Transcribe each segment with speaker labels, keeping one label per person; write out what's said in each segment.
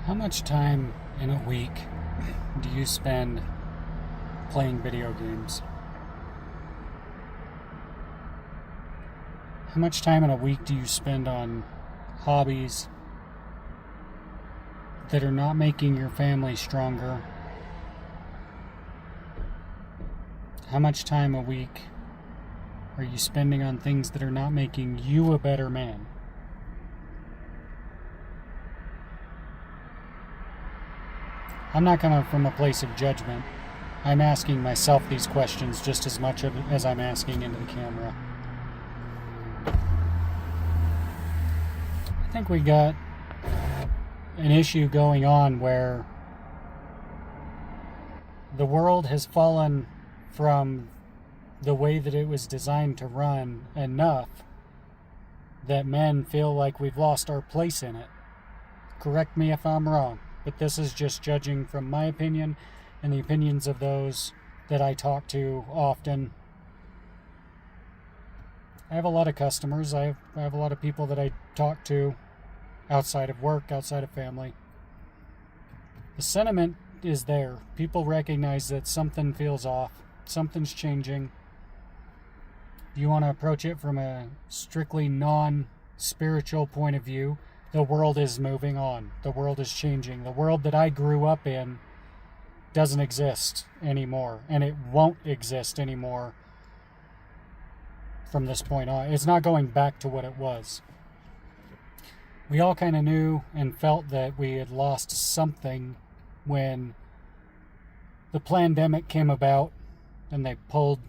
Speaker 1: How much time in a week do you spend playing video games? How much time in a week do you spend on hobbies that are not making your family stronger? How much time a week are you spending on things that are not making you a better man? I'm not coming from a place of judgment. I'm asking myself these questions just as much as I'm asking into the camera. I think we got an issue going on where the world has fallen from the way that it was designed to run enough that men feel like we've lost our place in it. Correct me if I'm wrong, but this is just judging from my opinion and the opinions of those that I talk to often. I have a lot of customers. I have a lot of people that I talk to outside of work, outside of family. The sentiment is there. People recognize that something feels off. Something's changing. You want to approach it from a strictly non-spiritual point of view. The world is moving on. The world is changing. The world that I grew up in doesn't exist anymore, and it won't exist anymore from this point on. It's not going back to what it was. We all kind of knew and felt that we had lost something when the pandemic came about and they pulled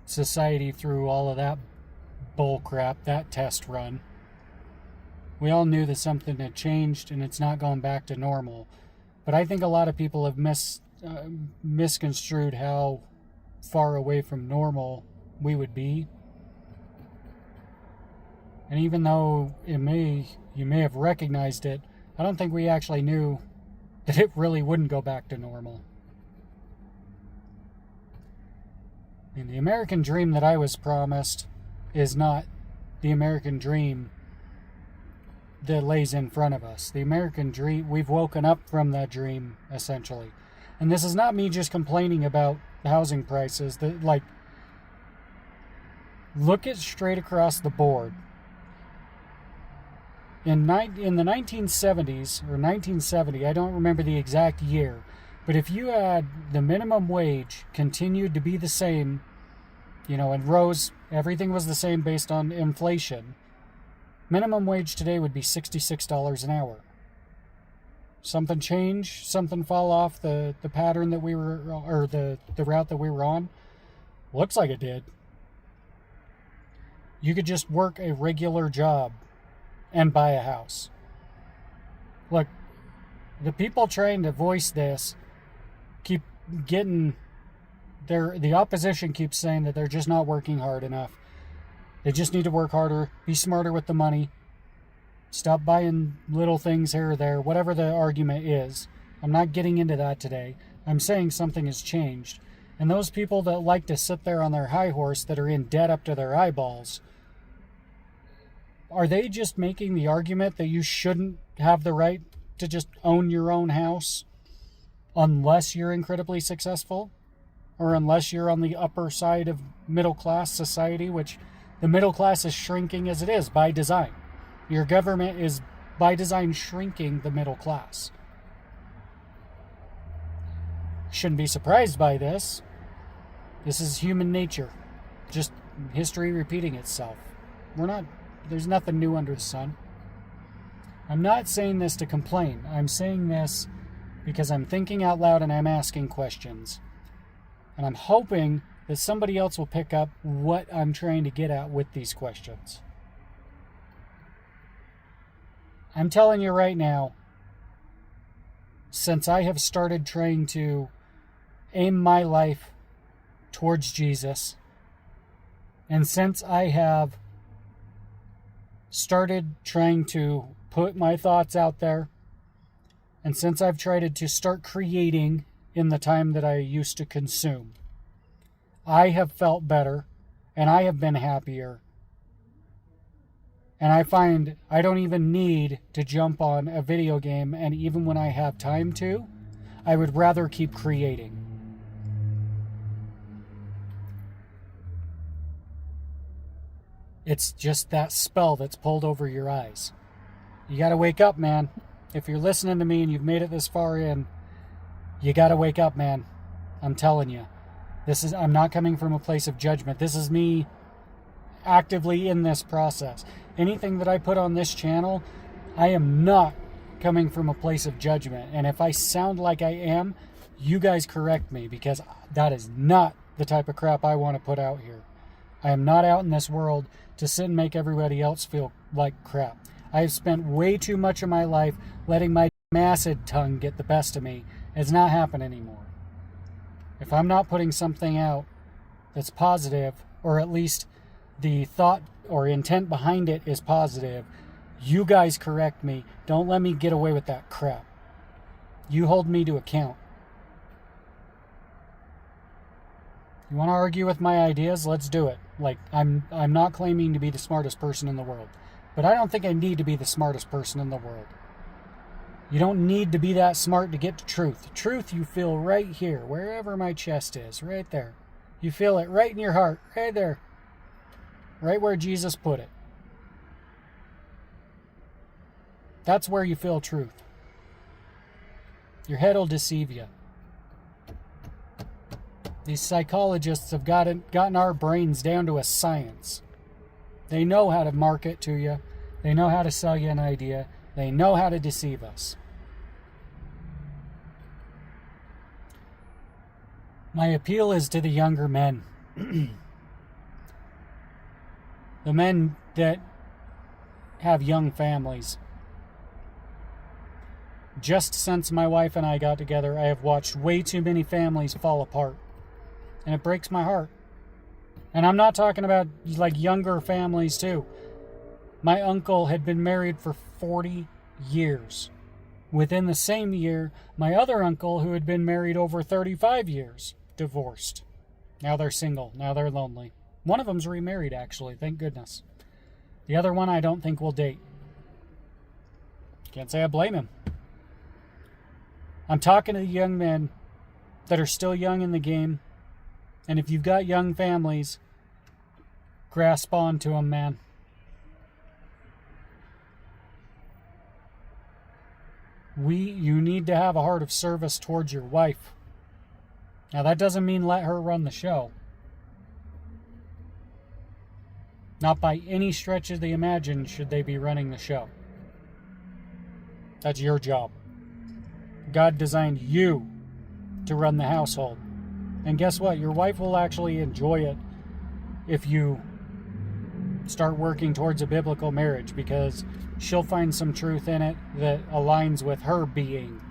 Speaker 1: society through all of that bull crap, that test run. We all knew that something had changed and it's not going back to normal. But I think a lot of people have misconstrued how far away from normal we would be. And even though you may have recognized it, I don't think we actually knew that it really wouldn't go back to normal. And the American dream that I was promised is not the American dream that lays in front of us. The American dream, we've woken up from that dream, essentially. And this is not me just complaining about housing prices. Look at straight across the board. In the 1970s, or 1970, I don't remember the exact year, but if you had the minimum wage continued to be the same, and rose, everything was the same based on inflation, minimum wage today would be $66 an hour. Something change, something fall off the pattern that we were, or the route that we were on? Looks like it did. You could just work a regular job and buy a house. Look, the people trying to voice this keep getting the opposition keeps saying that they're just not working hard enough. They just need to work harder, be smarter with the money, stop buying little things here or there, whatever the argument is. I'm not getting into that today. I'm saying something has changed. And those people that like to sit there on their high horse that are in debt up to their eyeballs, are they just making the argument that you shouldn't have the right to just own your own house unless you're incredibly successful? Or unless you're on the upper side of middle class society, which the middle class is shrinking as it is by design. Your government is by design shrinking the middle class. Shouldn't be surprised by this. This is human nature. Just history repeating itself. There's nothing new under the sun. I'm not saying this to complain. I'm saying this because I'm thinking out loud and I'm asking questions. And I'm hoping that somebody else will pick up what I'm trying to get at with these questions. I'm telling you right now, since I have started trying to aim my life towards Jesus, and since I have started trying to put my thoughts out there, and since I've tried to start creating in the time that I used to consume, I have felt better and I have been happier And I find I don't even need to jump on a video game, and even when I have time to, I would rather keep creating. It's just that spell that's pulled over your eyes. You gotta wake up, man. If you're listening to me and you've made it this far in, you gotta wake up, man. I'm telling you. I'm not coming from a place of judgment. This is me actively in this process. Anything that I put on this channel, I am not coming from a place of judgment. And if I sound like I am, you guys correct me, because that is not the type of crap I want to put out here. I am not out in this world to sit and make everybody else feel like crap. I have spent way too much of my life letting my acid tongue get the best of me. It's not happening anymore. If I'm not putting something out that's positive, or at least the thought or intent behind it is positive, you guys correct me. Don't let me get away with that crap. You hold me to account. You want to argue with my ideas? Let's do it. Like, I'm not claiming to be the smartest person in the world, but I don't think I need to be the smartest person in the world. You don't need to be that smart to get to truth. Truth you feel right here, wherever my chest is, right there. You feel it right in your heart, right there. Right where Jesus put it. That's where you feel truth. Your head will deceive you. These psychologists have gotten our brains down to a science. They know how to market to you. They know how to sell you an idea. They know how to deceive us. My appeal is to the younger men. The men that have young families. Just since my wife and I got together, I have watched way too many families fall apart. And it breaks my heart. And I'm not talking about like younger families too. My uncle had been married for 40 years. Within the same year, my other uncle, who had been married over 35 years, divorced. Now they're single. Now they're lonely. One of them's remarried, actually. Thank goodness. The other one I don't think will date. Can't say I blame him. I'm talking to the young men that are still young in the game. And if you've got young families, grasp on to them, man. You need to have a heart of service towards your wife. Now, that doesn't mean let her run the show. Not by any stretch of the imagination should they be running the show. That's your job. God designed you to run the household. And guess what? Your wife will actually enjoy it if you start working towards a biblical marriage, because she'll find some truth in it that aligns with her being.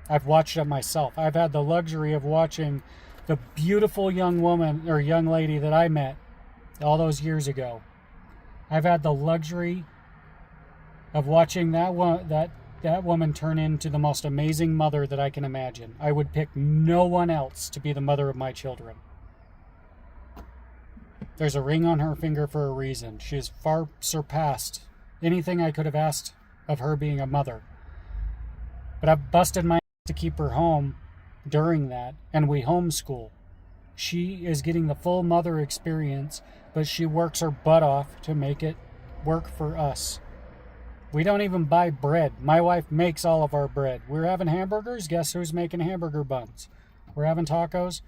Speaker 1: I've watched it myself. I've had the luxury of watching the beautiful young woman or young lady that I met all those years ago. I've had the luxury of watching that woman turn into the most amazing mother that I can imagine. I would pick no one else to be the mother of my children. There's a ring on her finger for a reason. She has far surpassed anything I could have asked of her being a mother. But I've busted my ass to keep her home during that, and we homeschool. She is getting the full mother experience, but she works her butt off to make it work for us. We don't even buy bread. My wife makes all of our bread. We're having hamburgers. Guess who's making hamburger buns? We're having tacos.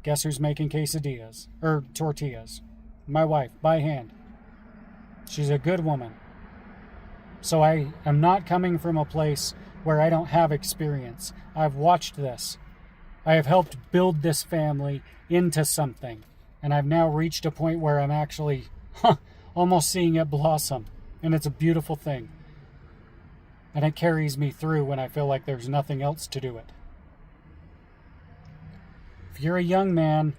Speaker 1: Guess who's making quesadillas? Or tortillas? My wife, by hand. She's a good woman. So I am not coming from a place where I don't have experience. I've watched this. I have helped build this family into something. And I've now reached a point where I'm actually almost seeing it blossom. And it's a beautiful thing. And it carries me through when I feel like there's nothing else to do it. If you're a young man,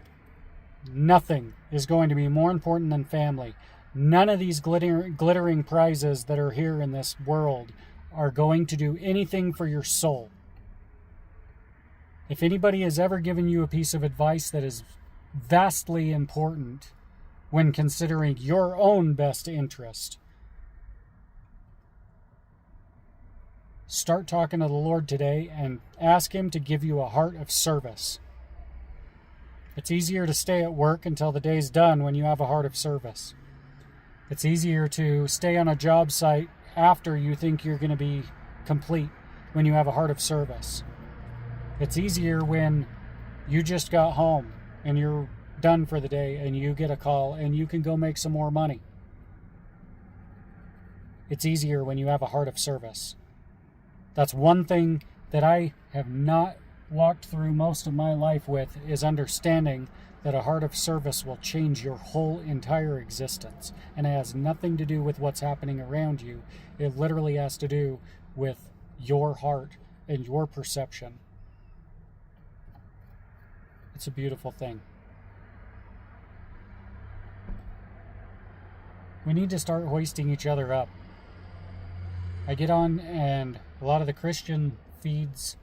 Speaker 1: nothing is going to be more important than family. None of these glittering prizes that are here in this world are going to do anything for your soul. If anybody has ever given you a piece of advice that is vastly important, when considering your own best interest. Start talking to the Lord today and ask Him to give you a heart of service. It's easier to stay at work until the day's done when you have a heart of service. It's easier to stay on a job site after you think you're going to be complete when you have a heart of service. It's easier when you just got home and you're done for the day and you get a call and you can go make some more money. It's easier when you have a heart of service. That's one thing that I have not walked through most of my life with, is understanding that a heart of service will change your whole entire existence. And it has nothing to do with what's happening around you. It literally has to do with your heart and your perception. It's a beautiful thing. We need to start hoisting each other up. I get on, and a lot of the Christian feeds,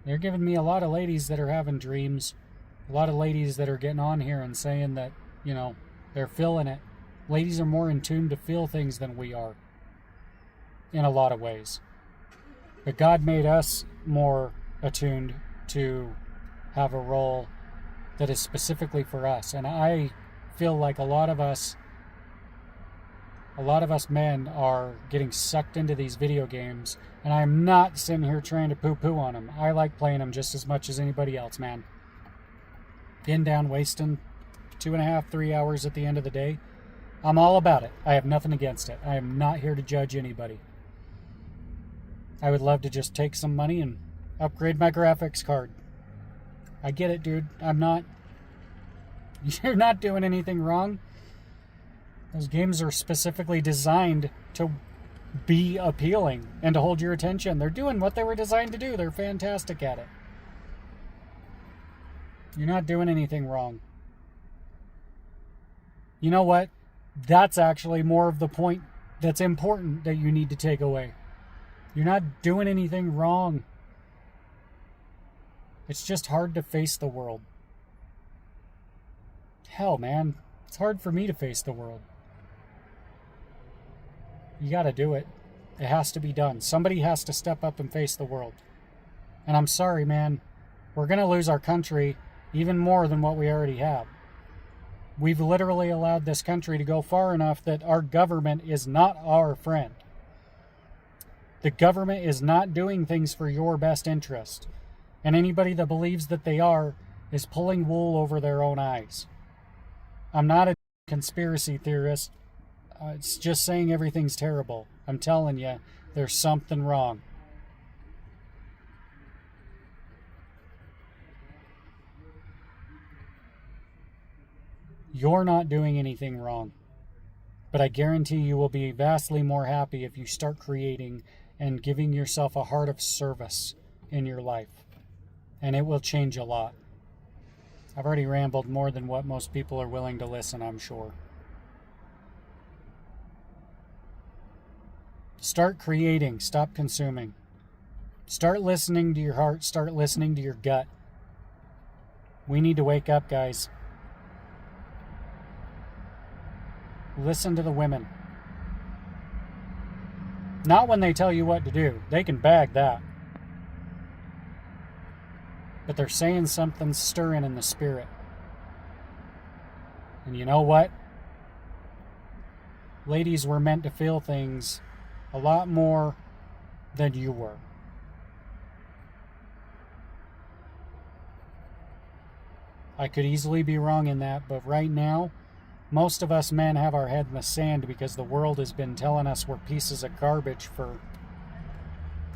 Speaker 1: they're giving me a lot of ladies that are having dreams. A lot of ladies that are getting on here and saying that, they're feeling it. Ladies are more in tune to feel things than we are, in a lot of ways. But God made us more attuned to have a role that is specifically for us. And I feel like a lot of us men are getting sucked into these video games, and I'm not sitting here trying to poo-poo on them. I like playing them just as much as anybody else, man. Getting down, wasting 2.5, 3 hours at the end of the day. I'm all about it. I have nothing against it. I am not here to judge anybody. I would love to just take some money and upgrade my graphics card. I get it, dude. You're not doing anything wrong. Those games are specifically designed to be appealing and to hold your attention. They're doing what they were designed to do. They're fantastic at it. You're not doing anything wrong. You know what? That's actually more of the point that's important that you need to take away. You're not doing anything wrong. It's just hard to face the world. Hell, man. It's hard for me to face the world. You gotta do it. It has to be done. Somebody has to step up and face the world. And I'm sorry, man. We're gonna lose our country even more than what we already have. We've literally allowed this country to go far enough that our government is not our friend. The government is not doing things for your best interest. And anybody that believes that they are is pulling wool over their own eyes. I'm not a conspiracy theorist. It's just saying everything's terrible. I'm telling you, there's something wrong. You're not doing anything wrong. But I guarantee you will be vastly more happy if you start creating and giving yourself a heart of service in your life. And it will change a lot. I've already rambled more than what most people are willing to listen, I'm sure. Start creating. Stop consuming. Start listening to your heart. Start listening to your gut. We need to wake up, guys. Listen to the women. Not when they tell you what to do. They can bag that. But they're saying something stirring in the spirit. And you know what? Ladies were meant to feel things a lot more than you were. I could easily be wrong in that, but right now, most of us men have our head in the sand because the world has been telling us we're pieces of garbage for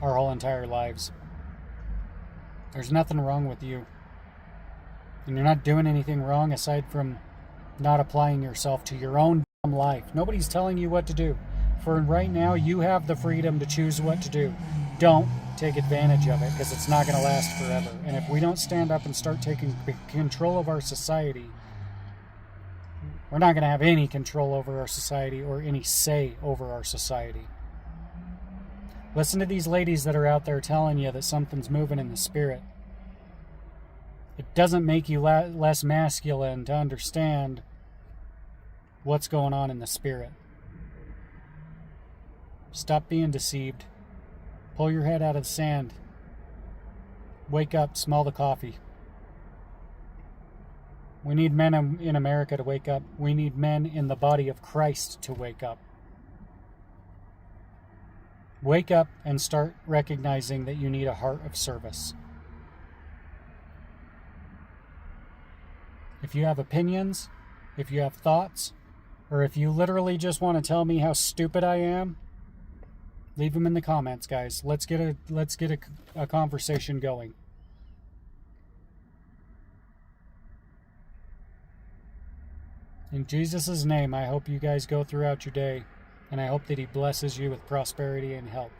Speaker 1: our whole entire lives. There's nothing wrong with you. And you're not doing anything wrong aside from not applying yourself to your own life. Nobody's telling you what to do. For right now, you have the freedom to choose what to do. Don't take advantage of it because it's not going to last forever. And if we don't stand up and start taking control of our society, we're not going to have any control over our society or any say over our society. Listen to these ladies that are out there telling you that something's moving in the spirit. It doesn't make you less masculine to understand what's going on in the spirit. Stop being deceived. Pull your head out of the sand. Wake up, smell the coffee. We need men in America to wake up. We need men in the body of Christ to wake up. Wake up and start recognizing that you need a heart of service. If you have opinions, if you have thoughts, or if you literally just want to tell me how stupid I am, leave them in the comments, guys. Let's get a conversation going. In Jesus' name, I hope you guys go throughout your day, and I hope that He blesses you with prosperity and health.